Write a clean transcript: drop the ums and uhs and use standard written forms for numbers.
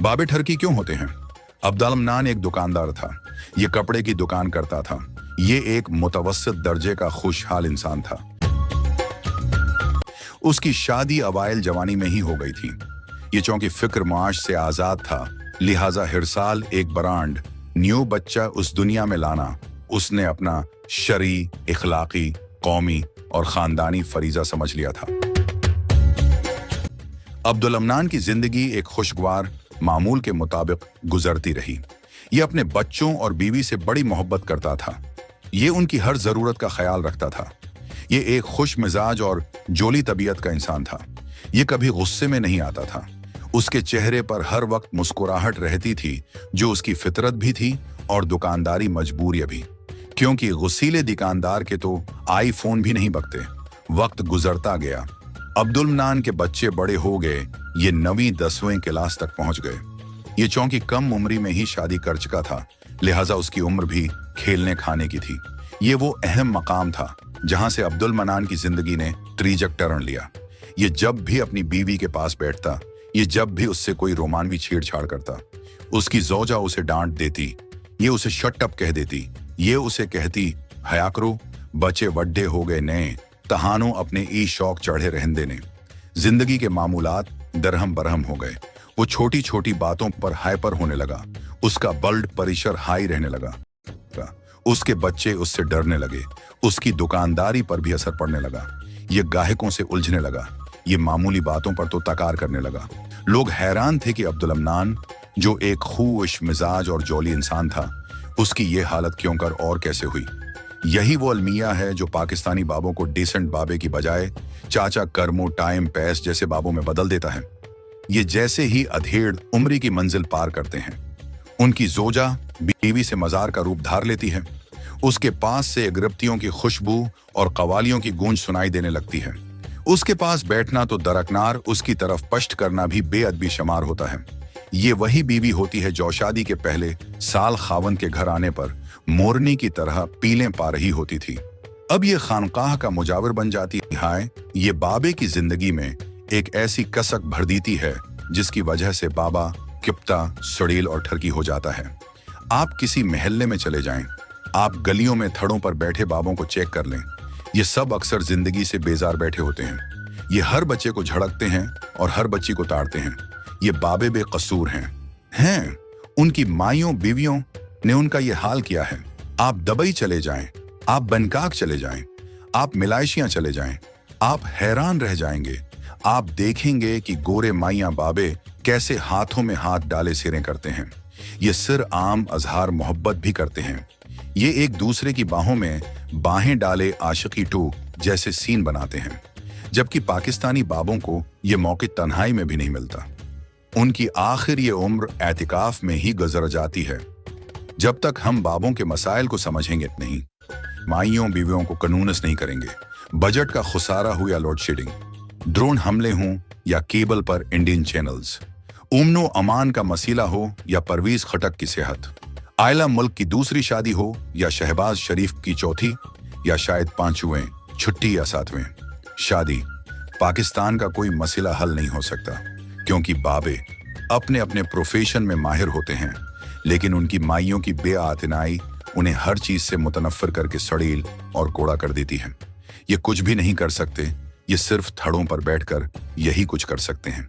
बाबे ठरकी क्यों होते हैं? अब्दुल एक दुकानदार था। ये कपड़े की दुकान करता था। ये एक मुतवस्सित दर्जे का खुशहाल इंसान था। उसकी शादी अवाइल जवानी में ही हो गई थी। ये चूंकि फिक्र मुआश से आजाद था, लिहाजा हर साल एक ब्रांड न्यू बच्चा उस दुनिया में लाना उसने अपना शरई, इखलाकी, कौमी और खानदानी फरीजा समझ लिया था। अब्दुल की जिंदगी एक खुशगवार मामूल के मुताबिक गुजरती रही। ये अपने बच्चों और बीवी से बड़ी मोहब्बत करता था। ये उनकी हर जरूरत का ख्याल रखता था। ये एक खुश मिजाज और जोली तबीयत का इंसान था। ये कभी गुस्से में नहीं आता था। उसके चेहरे पर हर वक्त मुस्कुराहट रहती थी, जो उसकी फितरत भी थी और दुकानदारी मजबूरियत भी, क्योंकि गुस्सीले दुकानदार के तो आईफोन भी नहीं बकते। वक्त गुजरता गया। अब्दुल के बच्चे बड़े हो गए। ये 9वीं 10वीं क्लास तक पहुंच गए। ये चूंकि कम उम्री में ही शादी कर चुका था, लिहाजा उसकी उम्र भी खेलने खाने की थी। ये वो अहम मकाम था जहां से अब्दुल की जिंदगी ने त्रिजक टर्न लिया। ये जब भी अपनी बीवी के पास बैठता, ये जब भी उससे कोई रोमानवी छेड़छाड़ करता, उसकी जोजा उसे डांट देती, ये उसे शट अप कह देती, ये उसे कहती हया करो, बच्चे वड्डे हो गए नए, तहानो अपने ई शौक चढ़े रहंदे ने। जिंदगी के मामूलात दरहम बरहम हो गए। वो छोटी छोटी बातों पर हाइपर होने लगा। उसका ब्लड प्रेशर हाई रहने लगा। उसके बच्चे उससे डरने लगे। उसकी दुकानदारी पर भी असर पड़ने लगा। ये गाहकों से उलझने लगा। ये मामूली बातों पर तो तकार करने लगा। लोग हैरान थे कि अब्दुल जो एक खुश मिजाज और जोली इंसान था, उसकी ये हालत क्यों कर और कैसे हुई। यही वो अलमिया है जो पाकिस्तानी बाबों को डिसेंट बाबे की बजाय चाचा करमो, टाइम पैस जैसे बाबों में बदल देता है। ये जैसे ही अधेड़ उम्री की मंजिल पार करते हैं, उनकी जोजा बीवी से मजार का रूप धार लेती है। उसके पास से अगरबत्तियों की खुशबू और कवालियों की गूंज सुनाई देने लगती है। उसके पास बैठना तो दरकनार, उसकी तरफ पश्त करना भी बेअदबी शमार होता है। ये वही बीवी होती है जो शादी के पहले साल खावंद के घर आने पर मोरनी की तरह पीलें पा रही होती थी। अब ये खानकाह का मुजाविर बन जाती है। ये बाबे की जिंदगी में एक ऐसी कसक भर देती है जिसकी वजह से बाबा किप्ता, सड़ील और ठरकी हो जाता है। आप किसी महल्ले में चले जाएं, आप गलियों में थड़ों पर बैठे बाबों को चेक कर लें। ये सब अक्सर जिंदगी से बेजार बैठे होते हैं। ये हर बच्चे को झड़कते हैं और हर बच्ची को ताड़ते हैं। ये बाबे बेकसूर हैं। उनकी माइयों बीवियों ने उनका ये हाल किया है। आप दुबई चले जाएं, आप बैंकॉक चले जाएं, आप मलेशिया चले जाएं, आप हैरान रह जाएंगे। आप देखेंगे कि गोरे माइयां बाबे कैसे हाथों में हाथ डाले सिरें करते हैं। ये सिर आम अजहार मोहब्बत भी करते हैं। ये एक दूसरे की बाहों में बाहें डाले आशिकी टू जैसे सीन बनाते हैं, जबकि पाकिस्तानी बाबों को ये मौके तन्हाई में भी नहीं मिलता। उनकी आखिर ये उम्र एतिकाफ में ही गुजर जाती है। जब तक हम बाबों के मसाइल को समझेंगे नहीं, माइयों बीवियों को कानूनस नहीं करेंगे, बजट का खुसारा हो या लोड शेडिंग, ड्रोन हमले हों या केबल पर इंडियन चैनल्स, उम्नो अमान का मसीला हो या परवीज खटक की सेहत, आयला मुल्क की दूसरी शादी हो या शहबाज शरीफ की चौथी या शायद 5वें छुट्टी या 7वें शादी, पाकिस्तान का कोई मसला हल नहीं हो सकता, क्योंकि बाबे अपने अपने प्रोफेशन में माहिर होते हैं, लेकिन उनकी माइयों की बेआतनाई उन्हें हर चीज से मुतनफ्फर करके सड़ील और कोड़ा कर देती है। ये कुछ भी नहीं कर सकते, ये सिर्फ थड़ों पर बैठकर यही कुछ कर सकते हैं।